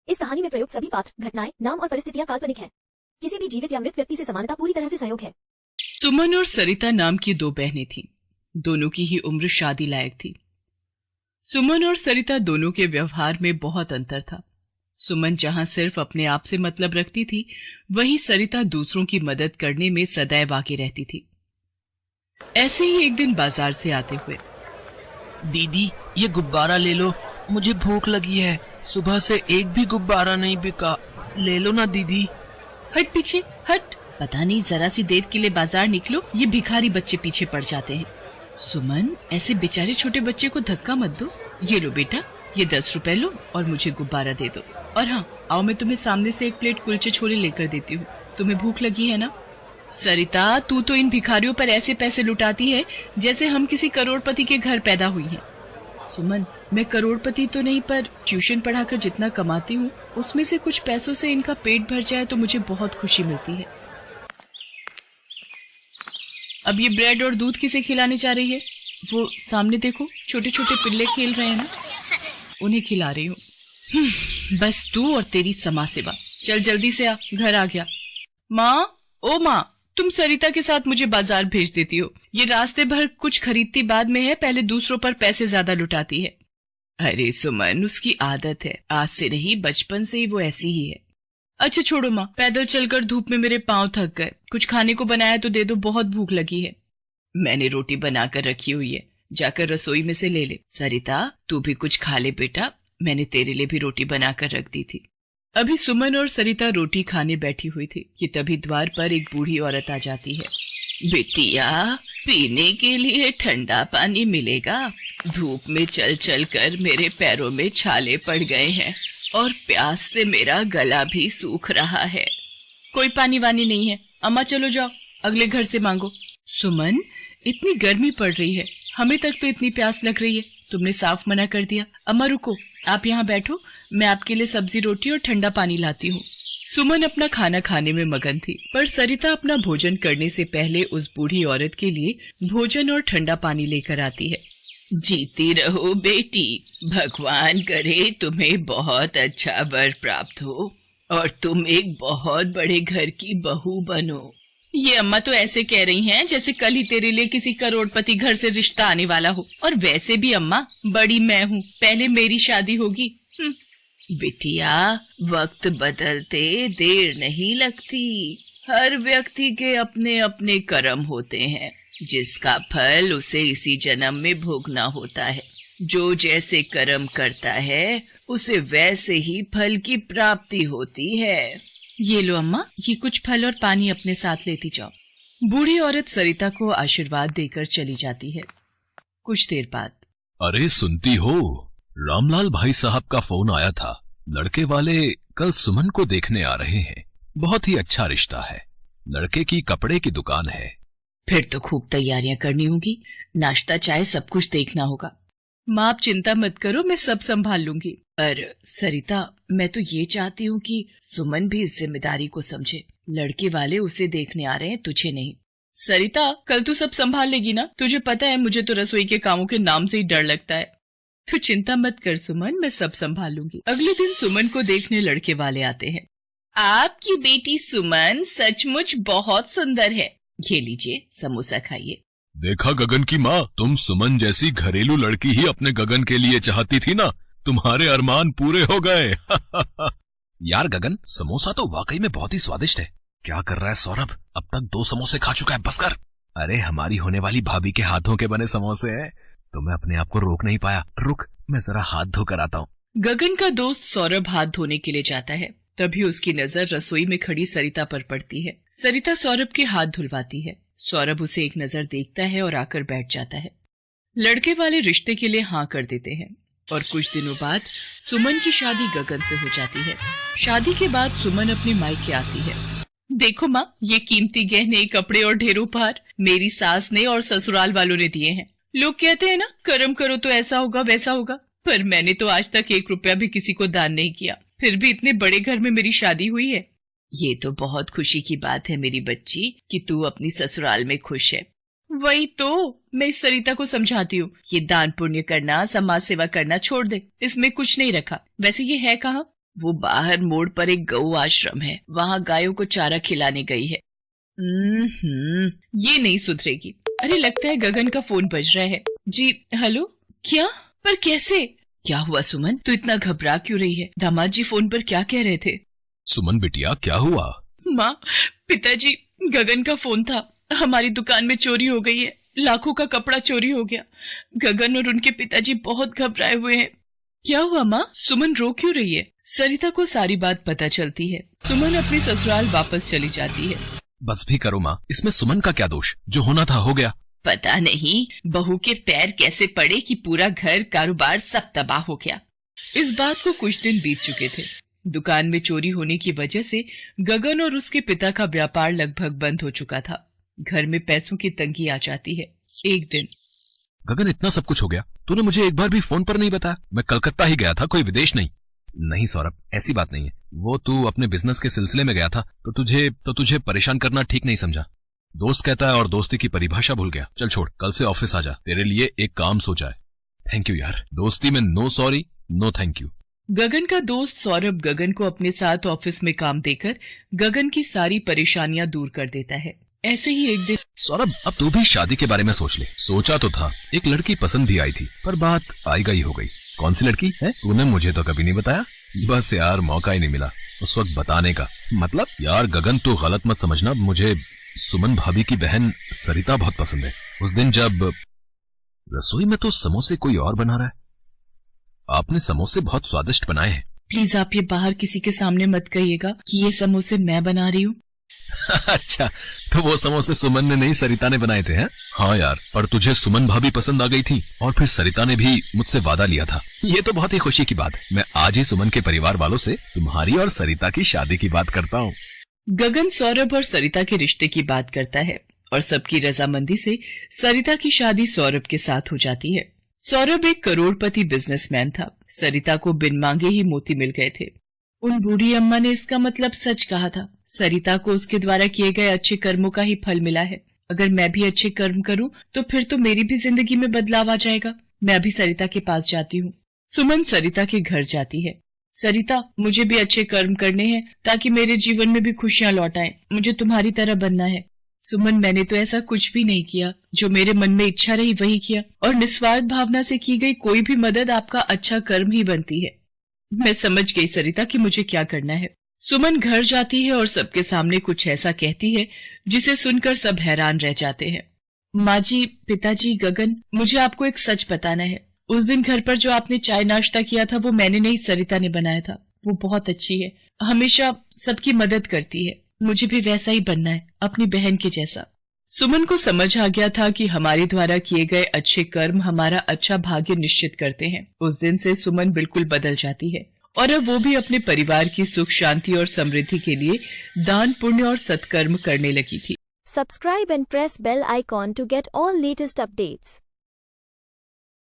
इस कहानी में प्रयुक्त सभी पात्र, घटनाएं, नाम और परिस्थितियां काल्पनिक हैं। किसी भी जीवित या मृत व्यक्ति से समानता पूरी तरह से संयोग है। सुमन और सरिता नाम की दो बहनें थीं। दोनों की ही उम्र शादी लायक थी। सुमन और सरिता दोनों के व्यवहार में बहुत अंतर था। सुमन जहां सिर्फ अपने आप से मतलब रखती थी, वहीं सरिता दूसरों की मदद करने में सदैव आगे रहती थी। ऐसे ही एक दिन बाजार से आते हुए, दीदी ये गुब्बारा ले लो, मुझे भूख लगी है, सुबह से एक भी गुब्बारा नहीं बिका, ले लो ना दीदी। हट पीछे हट, पता नहीं जरा सी देर के लिए बाजार निकलो, ये भिखारी बच्चे पीछे पड़ जाते हैं। सुमन, ऐसे बेचारे छोटे बच्चे को धक्का मत दो। ये लो बेटा, ये 10 रुपए लो और मुझे गुब्बारा दे दो। और हाँ, आओ मैं तुम्हें सामने से एक प्लेट कुलचे छोले लेकर देती हूँ। तुम्हें भूख लगी है ना? सरिता, तू तो इन भिखारियों पर ऐसे पैसे लुटाती है जैसे हम किसी करोड़पति के घर पैदा हुई हैं। सुमन, मैं करोड़पति तो नहीं, पर ट्यूशन पढ़ाकर जितना कमाती हूँ उसमें से कुछ पैसों से इनका पेट भर जाए तो मुझे बहुत खुशी मिलती है। अब ये ब्रेड और दूध किसे खिलाने जा रही है? वो सामने देखो, छोटे छोटे पिल्ले खेल रहे हैं ना, उन्हें खिला रही हूँ। बस तू और तेरी समाज सेवा। चल जल्दी से आ, घर आ गया। माँ, ओ माँ, तुम सरिता के साथ मुझे बाजार भेज देती हो। ये रास्ते भर कुछ खरीदती बाद में है, पहले दूसरों पर पैसे ज्यादा लुटाती है। अरे सुमन, उसकी आदत है, आज से नहीं बचपन से ही वो ऐसी ही है। अच्छा छोड़ो माँ, पैदल चलकर धूप में मेरे पांव थक गए। कुछ खाने को बनाया तो दे दो, बहुत भूख लगी है। मैंने रोटी बनाकर रखी हुई है, जाकर रसोई में से ले ले। सरिता, तू भी कुछ खा ले बेटा, मैंने तेरे लिए भी रोटी बनाकर रख दी थी। अभी सुमन और सरिता रोटी खाने बैठी हुई थी कि तभी द्वार पर एक बूढ़ी औरत आ जाती है। बेटिया, पीने के लिए ठंडा पानी मिलेगा? धूप में चल चल कर मेरे पैरों में छाले पड़ गए हैं और प्यास से मेरा गला भी सूख रहा है। कोई पानी वानी नहीं है अम्मा, चलो जाओ, अगले घर से मांगो। सुमन, इतनी गर्मी पड़ रही है, हमें तक तो इतनी प्यास लग रही है, तुमने साफ मना कर दिया। अम्मा रुको, आप यहाँ बैठो, मैं आपके लिए सब्जी रोटी और ठंडा पानी लाती हूँ। सुमन अपना खाना खाने में मगन थी, पर सरिता अपना भोजन करने से पहले उस बूढ़ी औरत के लिए भोजन और ठंडा पानी लेकर आती है। जीती रहो बेटी, भगवान करे तुम्हें बहुत अच्छा वर प्राप्त हो और तुम एक बहुत बड़े घर की बहू बनो। ये अम्मा तो ऐसे कह रही हैं जैसे कल ही तेरे लिए किसी करोड़पति घर से रिश्ता आने वाला हो। और वैसे भी अम्मा, बड़ी मैं हूँ, पहले मेरी शादी होगी। बिटिया, वक्त बदलते देर नहीं लगती। हर व्यक्ति के अपने अपने कर्म होते हैं, जिसका फल उसे इसी जन्म में भोगना होता है। जो जैसे कर्म करता है उसे वैसे ही फल की प्राप्ति होती है। ये लो अम्मा, ये कुछ फल और पानी अपने साथ लेती जाओ। बूढ़ी औरत सरिता को आशीर्वाद देकर चली जाती है। कुछ देर बाद, अरे सुनती हो, रामलाल भाई साहब का फोन आया था। लड़के वाले कल सुमन को देखने आ रहे हैं। बहुत ही अच्छा रिश्ता है, लड़के की कपड़े की दुकान है। फिर तो खूब तैयारियां करनी होगी, नाश्ता चाय सब कुछ देखना होगा। माँ आप चिंता मत करो, मैं सब संभाल लूंगी। पर सरिता, मैं तो ये चाहती हूँ कि सुमन भी इस जिम्मेदारी को समझे। लड़के वाले उसे देखने आ रहे हैं, तुझे नहीं। सरिता, कल तू सब संभाल लेगी ना? तुझे पता है मुझे तो रसोई के कामों के नाम से ही डर लगता है। तू चिंता मत कर सुमन, मैं सब संभाल लूंगी। अगले दिन सुमन को देखने लड़के वाले आते हैं। आपकी बेटी सुमन सचमुच बहुत सुंदर है, ये लीजिए समोसा खाइए। देखा गगन की माँ, तुम सुमन जैसी घरेलू लड़की ही अपने गगन के लिए चाहती थी ना, तुम्हारे अरमान पूरे हो गए। यार गगन, समोसा तो वाकई में बहुत ही स्वादिष्ट है। क्या कर रहा है सौरभ? अब तक 2 समोसे खा चुका है, बस कर। अरे हमारी होने वाली भाभी के हाथों के बने समोसे हैं, तो मैं अपने आप को रोक नहीं पाया। रुक, मैं जरा हाथ धोकर आता हूँ। गगन का दोस्त सौरभ हाथ धोने के लिए जाता है, तभी उसकी नजर रसोई में खड़ी सरिता पर पड़ती है। सरिता सौरभ के हाथ धुलवाती है। सौरभ उसे एक नजर देखता है और आकर बैठ जाता है। लड़के वाले रिश्ते के लिए हाँ कर देते हैं और कुछ दिनों बाद सुमन की शादी गगन से हो जाती है। शादी के बाद सुमन अपने मायके आती है। देखो माँ, ये कीमती गहने, कपड़े और ढेर उपहार मेरी सास ने और ससुराल वालों ने दिए हैं। लोग कहते हैं ना, कर्म करो तो ऐसा होगा वैसा होगा, पर मैंने तो आज तक 1 रुपया भी किसी को दान नहीं किया, फिर भी इतने बड़े घर में मेरी शादी हुई है। ये तो बहुत खुशी की बात है मेरी बच्ची कि तू अपनी ससुराल में खुश है। वही तो मैं इस सरिता को समझाती हूँ, ये दान पुण्य करना, समाज सेवा करना छोड़ दे, इसमें कुछ नहीं रखा। वैसे ये है कहाँ? वो बाहर मोड़ पर एक गौ आश्रम है, वहाँ गायों को चारा खिलाने गई है। ये नहीं सुधरेगी। अरे लगता है गगन का फोन बज रहा है। जी हेलो। क्या? पर कैसे? क्या हुआ सुमन, तू इतना घबरा क्यों रही है? दामाद जी फोन पर क्या कह रहे थे? सुमन बिटिया क्या हुआ? माँ, पिताजी, गगन का फोन था। हमारी दुकान में चोरी हो गई है, लाखों का कपड़ा चोरी हो गया। गगन और उनके पिताजी बहुत घबराए हुए हैं। क्या हुआ माँ? सुमन रो क्यों रही है? सरिता को सारी बात पता चलती है। सुमन अपने ससुराल वापस चली जाती है। बस भी करो माँ, इसमें सुमन का क्या दोष? जो होना था हो गया। पता नहीं बहू के पैर कैसे पड़े कि पूरा घर कारोबार सब तबाह हो गया। इस बात को कुछ दिन बीत चुके थे। दुकान में चोरी होने की वजह से गगन और उसके पिता का व्यापार लगभग बंद हो चुका था। घर में पैसों की तंगी आ जाती है। एक दिन, गगन इतना सब कुछ हो गया, तूने मुझे एक बार भी फोन पर नहीं बताया? मैं कलकत्ता ही गया था, कोई विदेश नहीं। नहीं सौरभ, ऐसी बात नहीं है। वो तू अपने बिजनेस के सिलसिले में गया था तो तुझे परेशान करना ठीक नहीं समझा। दोस्त कहता है और दोस्ती की परिभाषा भूल गया। चल छोड़, कल से ऑफिस आ जा, तेरे लिए एक काम सोचा है। थैंक यू यार, दोस्ती में no sorry no thank you. Gagan का दोस्त सौरभ गगन को अपने साथ ऑफिस में काम देकर गगन की सारी परेशानियां दूर कर देता है। ऐसे ही एक दिन, सौरभ अब तू भी शादी के बारे में सोच ले। सोचा तो था, एक लड़की पसंद भी आई थी, पर बात आई गई हो गई। कौन सी लड़की है? तूने मुझे तो कभी नहीं बताया। बस यार, मौका ही नहीं मिला उस वक्त बताने का। मतलब यार गगन, तू गलत मत समझना, मुझे सुमन भाभी की बहन सरिता बहुत पसंद है। उस दिन जब रसोई में तो समोसे कोई और बना रहा है। आपने समोसे बहुत स्वादिष्ट बनाए हैं। प्लीज आप ये बाहर किसी के सामने मत कहिएगा कि ये समोसे मैं बना रही हूँ। अच्छा, तो वो समोसे सुमन ने नहीं सरिता ने बनाए थे हैं? हाँ यार, पर तुझे सुमन भाभी पसंद आ गई थी और फिर सरिता ने भी मुझसे वादा लिया था। ये तो बहुत ही खुशी की बात है। मैं आज ही सुमन के परिवार वालों से तुम्हारी और सरिता की शादी की बात करता हूँ। गगन सौरभ और सरिता के रिश्ते की बात करता है और सबकी रजामंदी से सरिता की शादी सौरभ के साथ हो जाती है। सौरभ एक करोड़पति बिजनेसमैन था। सरिता को बिन मांगे ही मोती मिल गए थे। उन बूढ़ी अम्मा ने इसका मतलब सच कहा था। सरिता को उसके द्वारा किए गए अच्छे कर्मों का ही फल मिला है। अगर मैं भी अच्छे कर्म करूं तो फिर तो मेरी भी जिंदगी में बदलाव आ जाएगा। मैं अभी सरिता के पास जाती हूँ। सुमन सरिता के घर जाती है। सरिता, मुझे भी अच्छे कर्म करने हैं ताकि मेरे जीवन में भी खुशियां लौट आएं। मुझे तुम्हारी तरह बनना है। सुमन, मैंने तो ऐसा कुछ भी नहीं किया। जो मेरे मन में इच्छा रही वही किया, और निस्वार्थ भावना से की गई कोई भी मदद आपका अच्छा कर्म ही बनती है। मैं समझ गई सरिता कि मुझे क्या करना है। सुमन घर जाती है और सबके सामने कुछ ऐसा कहती है जिसे सुनकर सब हैरान रह जाते हैं। माँ जी, पिताजी, गगन, मुझे आपको एक सच बताना है। उस दिन घर पर जो आपने चाय नाश्ता किया था वो मैंने नहीं, सरिता ने बनाया था। वो बहुत अच्छी है, हमेशा सबकी मदद करती है। मुझे भी वैसा ही बनना है, अपनी बहन के जैसा। सुमन को समझ आ गया था कि हमारे द्वारा किए गए अच्छे कर्म हमारा अच्छा भाग्य निश्चित करते हैं। उस दिन से सुमन बिल्कुल बदल जाती है और अब वो भी अपने परिवार की सुख शांति और समृद्धि के लिए दान पुण्य और सत्कर्म करने लगी थी। Subscribe and press bell icon to get all latest updates.